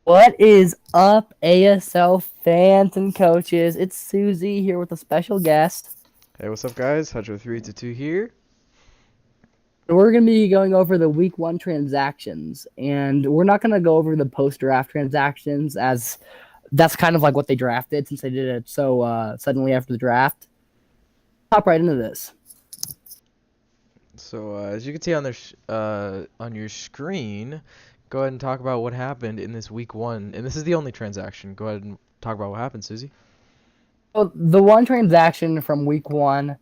What is up, ASL fans and coaches? It's Susie here with a special guest. Hey, what's up, guys? Hydro322 here. We're going to be going over the week one transactions, and we're not going to go over the post draft transactions as that's kind of like what they drafted since they did it so suddenly after the draft. Hop right into this. So, as you can see on on your screen, go ahead and talk about what happened in this week one. And this is the only transaction. Go ahead and talk about what happened, Susie. Well, the one transaction from week one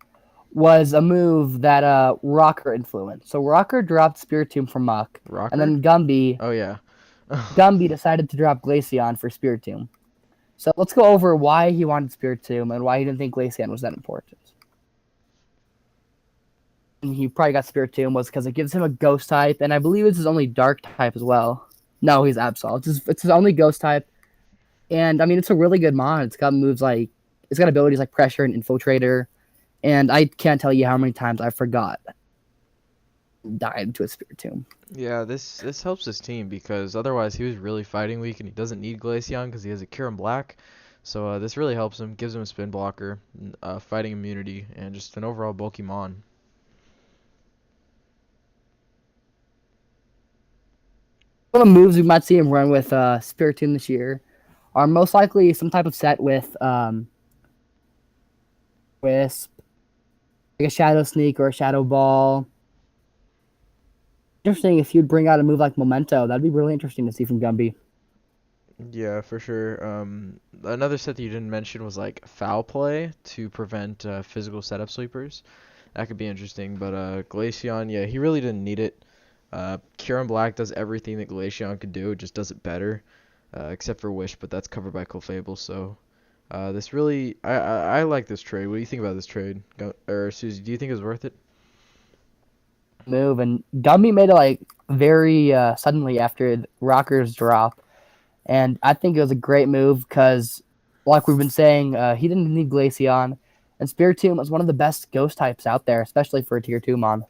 was a move that Rocker influenced. So Rocker dropped Spiritomb for Muck, and Rocker? then Gumby Oh, yeah. Gumby decided to drop Glaceon for Spiritomb. So let's go over why he wanted Spiritomb and why he didn't think Glaceon was that important. And he probably got Spiritomb was because it gives him a Ghost type, and I believe it's his only Dark type as well. No, he's Absol. It's his only Ghost type, and I mean it's a really good mod. It's got abilities like Pressure and Infiltrator, and I can't tell you how many times I forgot died to a Spiritomb. Yeah, this helps his team because otherwise he was really fighting weak and he doesn't need Glaceon because he has a Cure in Black. So this really helps him, gives him a spin blocker, fighting immunity, and just an overall bulky mon. Some of the moves we might see him run with Spiritomb this year are most likely some type of set with Wisp, like a Shadow Sneak or a Shadow Ball. Interesting if you'd bring out a move like Memento. That'd be really interesting to see from Gumby. Yeah, for sure. Another set that you didn't mention was like foul play to prevent physical setup sweepers. That could be interesting, but Glaceon, yeah, he really didn't need it. Kieran Black does everything that Glaceon could do, it just does it better, except for Wish, but that's covered by Clefable. So this really, I like this trade. What do you think about this trade? Or Susie, do you think it's worth it? Move and Gumby made it like very suddenly after Rocker's drop, and I think it was a great move because, like we've been saying, he didn't need Glaceon, and Spiritomb was one of the best Ghost types out there, especially for a Tier 2 mon.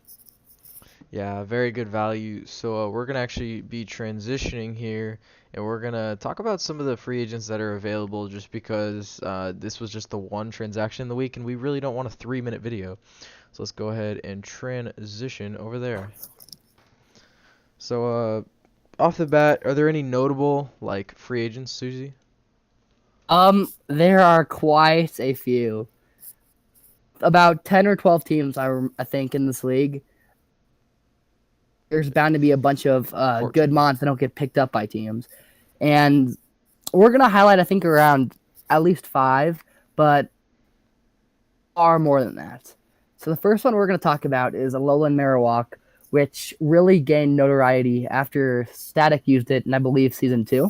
Yeah, very good value. So we're gonna actually be transitioning here, and we're gonna talk about some of the free agents that are available, just because this was just the one transaction in the week, and we really don't want a 3-minute video. So let's go ahead and transition over there. So off the bat, are there any notable like free agents, Susie? There are quite a few, about 10 or 12 teams I think in this league. There's bound to be a bunch of good 14. mods that don't get picked up by teams. And we're going to highlight, I think, around at least 5, but far more than that. So the first one we're going to talk about is Alolan Marowak, which really gained notoriety after Static used it in, I believe, Season 2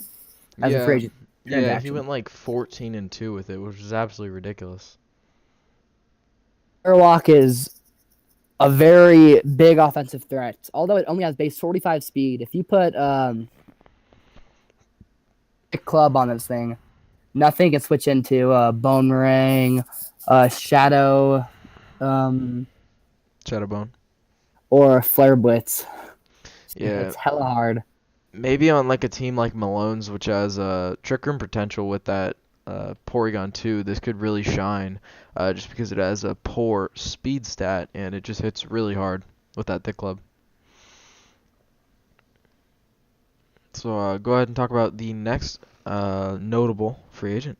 as a free Yeah, agent yeah, he transaction. went like 14-2 with it, which is absolutely ridiculous. Marowak is a very big offensive threat, although it only has base 45 speed. If you put a club on this thing, nothing can switch into Bone Ring, Shadow, um, Shadowbone. or Flare Blitz. Yeah, It's hella hard. maybe on like a team like Malone's, which has Trick Room potential with that Porygon 2, this could really shine, just because it has a poor speed stat and it just hits really hard with that thick club. So go ahead and talk about the next notable free agent.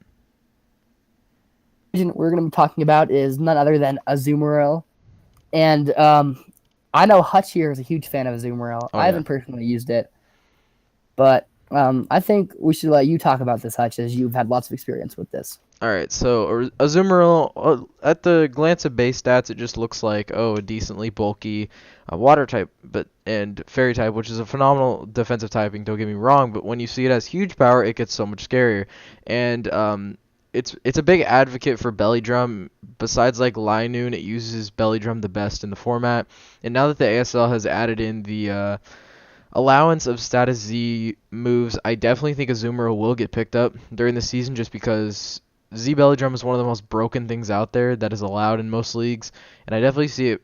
We're going to be talking about is none other than Azumarill. And I know Hutch here is a huge fan of Azumarill. Oh I yeah. haven't personally used it, but I think we should let you talk about this, Hutch, as you've had lots of experience with this. All right, so Azumarill, at the glance of base stats, it just looks like a decently bulky water type, but and fairy type, which is a phenomenal defensive typing. Don't get me wrong, but when you see it as huge power, it gets so much scarier. And it's a big advocate for Belly Drum. Besides like Linoon, it uses Belly Drum the best in the format. And now that the ASL has added in the allowance of status Z moves, I definitely think Azumarill will get picked up during the season, just because Z Belly Drum is one of the most broken things out there that is allowed in most leagues, and I definitely see it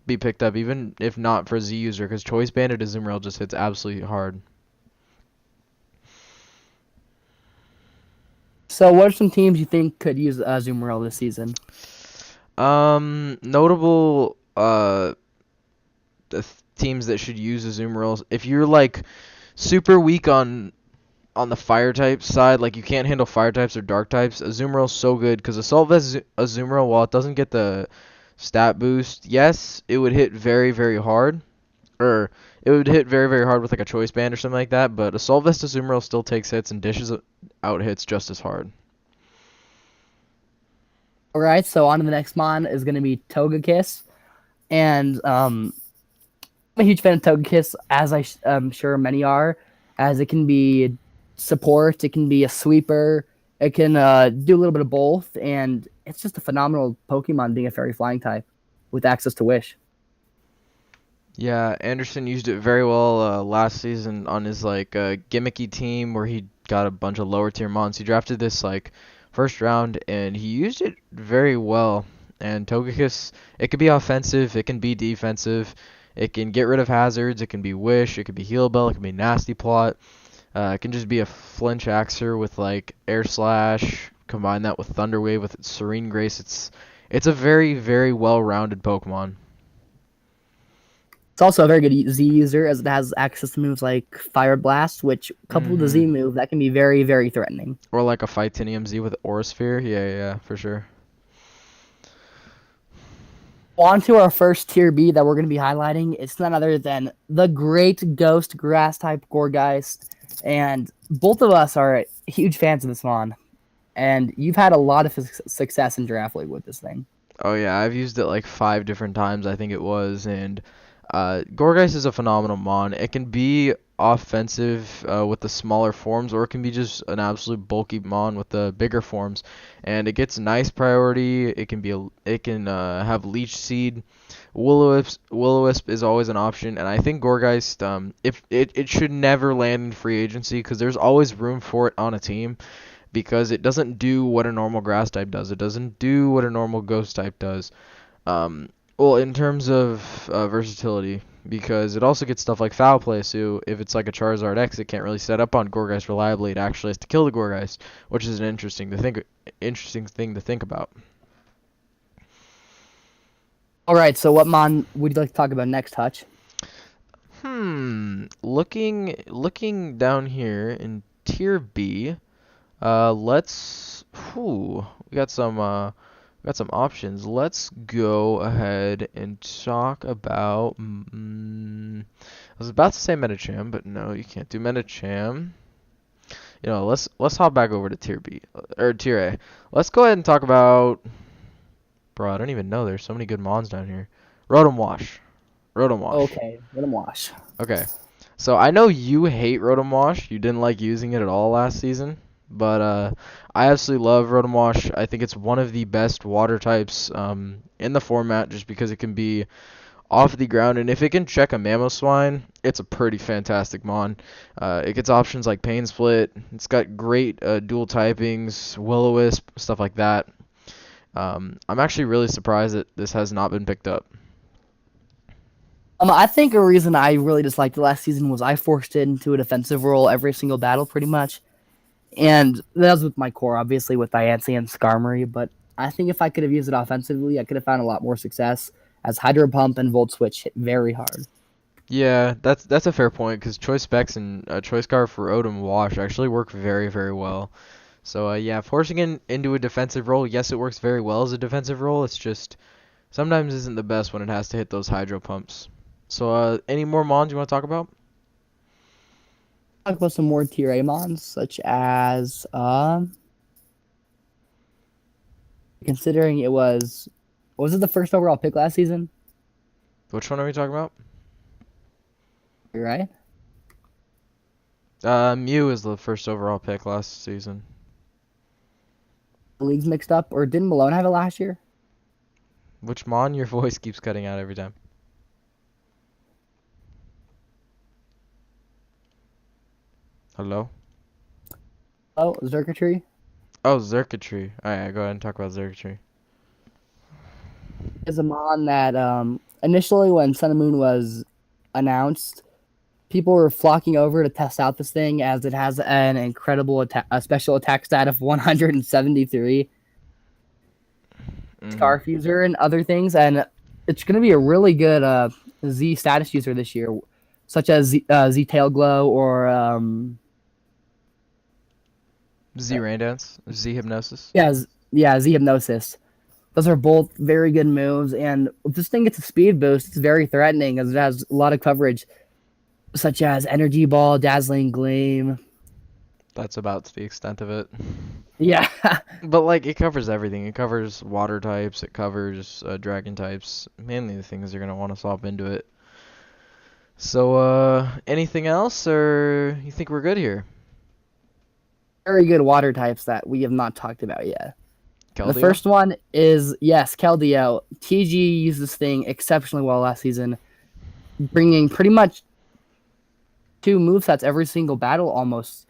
be picked up, even if not for a Z user, because Choice Banded Azumarill just hits absolutely hard. So, what are some teams you think could use Azumarill this season? Notable teams that should use Azumarill. If you're like super weak on the fire type side, like you can't handle fire types or dark types, Azumarill's so good because Assault Vest Azumarill, while it doesn't get the stat boost, yes, it would hit very, very hard. Or it would hit very, very hard with like a choice band or something like that, but Assault Vest Azumarill still takes hits and dishes out hits just as hard. All right, so on to the next mon is going to be Togekiss. And I'm a huge fan of Togekiss, as I'm sure many are, as it can be support, it can be a sweeper, it can do a little bit of both, and it's just a phenomenal Pokemon being a fairy flying type with access to Wish. Yeah, Anderson used it very well last season on his like gimmicky team where he got a bunch of lower tier mons. He drafted this like first round and he used it very well. And Togekiss, it can be offensive, it can be defensive, it can get rid of hazards, it can be Wish, it can be Heal Bell, it can be Nasty Plot. It can just be a flinch axer with like Air Slash. Combine that with Thunder Wave with its Serene Grace. It's a very very well rounded Pokemon. It's also a very good Z user, as it has access to moves like Fire Blast, which coupled with the Mhm. Z move, that can be very, very threatening. Or like a Fightinium Z with Aura Sphere. Yeah, yeah, for sure. On to our first tier B that we're going to be highlighting. It's none other than the great Ghost Grass type Gorgeist. And both of us are huge fans of this Mon. And you've had a lot of success in Draft League with this thing. Oh yeah, I've used it like 5 different times, I think it was, and Gourgeist is a phenomenal mon. It can be offensive with the smaller forms, or it can be just an absolute bulky mon with the bigger forms, and it gets nice priority. It can have Leech Seed. Will-O-Wisp is always an option, and I think Gourgeist, if it should never land in free agency because there's always room for it on a team because it doesn't do what a normal grass type does. It doesn't do what a normal ghost type does. Well, in terms of versatility, because it also gets stuff like foul play. So if it's like a Charizard X, it can't really set up on Gourgeist reliably. It actually has to kill the Gourgeist, which is an interesting thing to think about. All right, so what Mon would you like to talk about next, Hutch? Looking down here in Tier B, let's. We got some options. Let's go ahead and talk about. I was about to say Medicham, but no, you can't do Medicham. Let's hop back over to Tier B or Tier A. Let's go ahead and talk about. Bro, I don't even know. There's so many good mons down here. Rotom Wash. Rotom Wash. Okay, let him wash. Okay. So I know you hate Rotom Wash. You didn't like using it at all last season. But I absolutely love Rotom Wash. I think it's one of the best water types in the format just because it can be off the ground. And if it can check a Mamoswine, it's a pretty fantastic mon. It gets options like Pain Split. It's got great dual typings, Will-O-Wisp, stuff like that. I'm actually really surprised that this has not been picked up. I think a reason I really disliked it last season was I forced it into a defensive role every single battle, pretty much. And that was with my core, obviously, with Diancie and Skarmory. But I think if I could have used it offensively, I could have found a lot more success, as Hydro Pump and Volt Switch hit very hard. Yeah, that's a fair point because Choice Specs and Choice Scarf for Rotom Wash actually work very, very well. So yeah, forcing it into a defensive role, yes, it works very well as a defensive role. It's just sometimes isn't the best when it has to hit those Hydro Pumps. So any more mons you want to talk about? Talk about some more tier A mons, such as considering was it the first overall pick last season? Which one are we talking about? You're right. Mew is the first overall pick last season. The league's mixed up, or didn't Malone have it last year? Which mon? Your voice keeps cutting out every time. Hello? Oh, Zerkatry. Oh, Xurkitree. Alright, go ahead and talk about Xurkitree. Is a mon that initially when Sun and Moon was announced, people were flocking over to test out this thing as it has an incredible a special attack stat of 173, Hmm. scarf user and other things, and it's going to be a really good Z status user this year, such as Z Tail Glow or Z Raindance, Z Hypnosis. yeah, yeah, Z Hypnosis. Those are both very good moves, and if this thing gets a speed boost, it's very threatening as it has a lot of coverage, such as Energy Ball, Dazzling Gleam. That's about the extent of it. Yeah, But like it covers everything. It covers water types. It covers dragon types. Mainly the things you're gonna want to swap into it. So anything else, or you think we're good here? very good water types that we have not talked about yet. The Keldeo? first one is, yes, Keldeo. TG used this thing exceptionally well last season, bringing pretty much two movesets every single battle almost,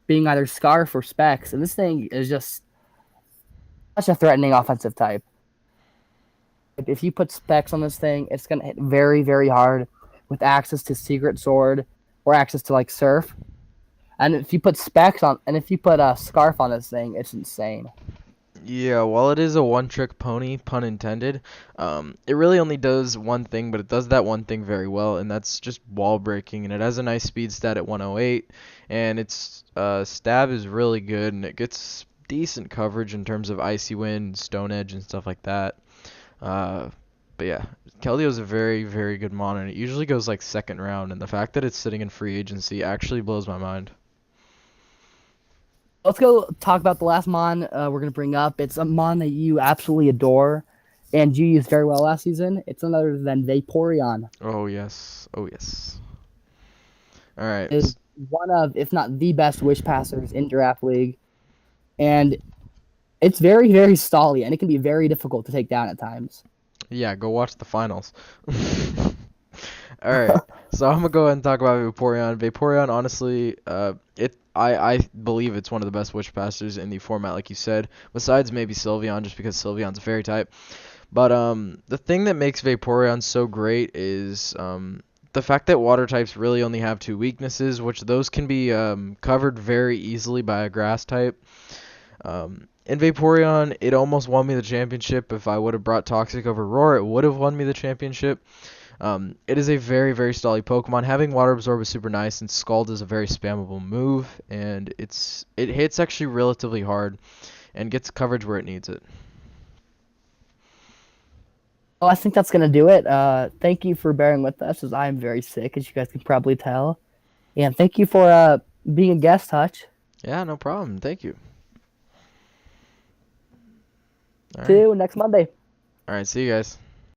being either Scarf or Specs. And this thing is just such a threatening offensive type. If you put Specs on this thing, it's going to hit very, very hard with access to Secret Sword or access to like Surf. And if you put Specs on, and if you put a Scarf on this thing, it's insane. Yeah, while it is a one-trick pony, pun intended, it really only does one thing, but it does that one thing very well, and that's just wall breaking. And it has a nice speed stat at 108, and its stab is really good, and it gets decent coverage in terms of Icy Wind, Stone Edge, and stuff like that. Uh, but yeah, Keldeo's a very, very good mon, and it usually goes like second round, and the fact that it's sitting in free agency actually blows my mind. Let's go talk about the last Mon we're going to bring up. It's a Mon that you absolutely adore and you used very well last season. It's none other than Vaporeon. Oh yes, oh yes. All right. Is one of, if not the best Wish Passers in Draft League. And it's very, very stally, and it can be very difficult to take down at times. Yeah, go watch the finals. All right, so I'm gonna go ahead and talk about Vaporeon. Vaporeon, honestly, I believe it's one of the best Witch Passers in the format, like you said. Besides maybe Sylveon, just because Sylveon's a fairy type. But the thing that makes Vaporeon so great is the fact that water types really only have two weaknesses, which those can be covered very easily by a grass type. In Vaporeon, it almost won me the championship. If I would have brought Toxic over Roar, it would have won me the championship. It is a very, very stally Pokemon. Having Water Absorb is super nice, and Scald is a very spammable move, and it hits actually relatively hard and gets coverage where it needs it. Well, I think that's going to do it. Thank you for bearing with us, as I'm very sick, as you guys can probably tell. And thank you for being a guest, Hutch. Yeah, no problem. Thank you. All See right. you next Monday. All right, see you guys.